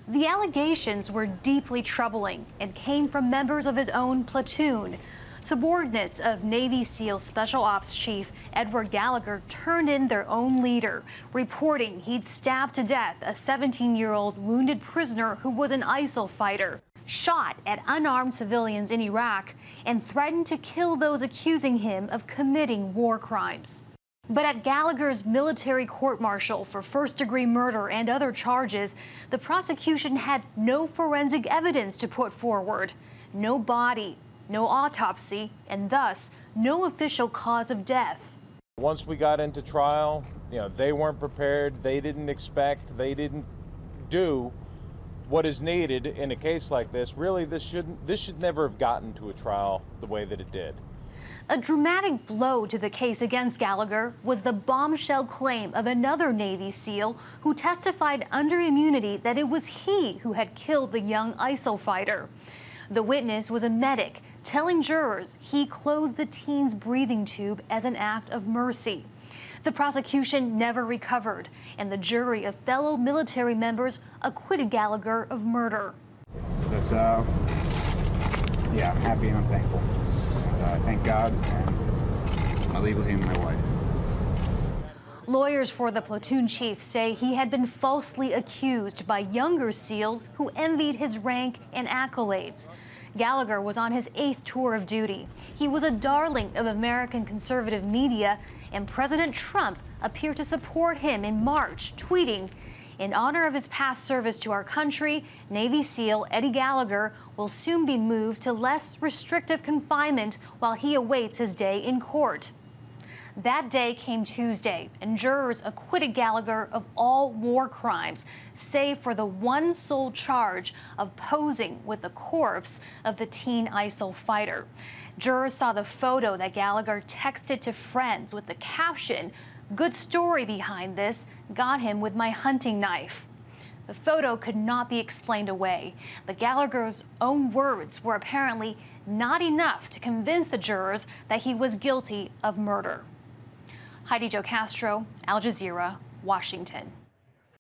The allegations were deeply troubling and came from members of his own platoon. Subordinates of Navy SEAL Special Ops Chief Edward Gallagher turned in their own leader, reporting he'd stabbed to death a 17-year-old wounded prisoner who was an ISIL fighter, shot at unarmed civilians in Iraq, and threatened to kill those accusing him of committing war crimes. But at Gallagher's military court-martial for first-degree murder and other charges, the prosecution had no forensic evidence to put forward. No body, no autopsy, and thus no official cause of death. Once we got into trial, they weren't prepared, they didn't expect, they didn't do what is needed in a case like this. Really, this should never have gotten to a trial the way that it did. A dramatic blow to the case against Gallagher was the bombshell claim of another Navy SEAL who testified under immunity that it was he who had killed the young ISIL fighter. The witness was a medic, telling jurors he closed the teen's breathing tube as an act of mercy. The prosecution never recovered, and the jury of fellow military members acquitted Gallagher of murder. Yeah, I'm happy and I'm thankful. Thank God, and I leave with him and my wife. Lawyers for the platoon chief say he had been falsely accused by younger SEALs who envied his rank and accolades. Gallagher was on his 8th tour of duty. He was a darling of American conservative media, and President Trump appeared to support him in March, tweeting, "In honor of his past service to our country, Navy SEAL Eddie Gallagher will soon be moved to less restrictive confinement while he awaits his day in court." That day came Tuesday, and jurors acquitted Gallagher of all war crimes, save for the one sole charge of posing with the corpse of the teen ISIL fighter. Jurors saw the photo that Gallagher texted to friends with the caption, "Good story behind this, got him with my hunting knife." The photo could not be explained away, but Gallagher's own words were apparently not enough to convince the jurors that he was guilty of murder. Heidi Zhou-Castro, Al Jazeera, Washington.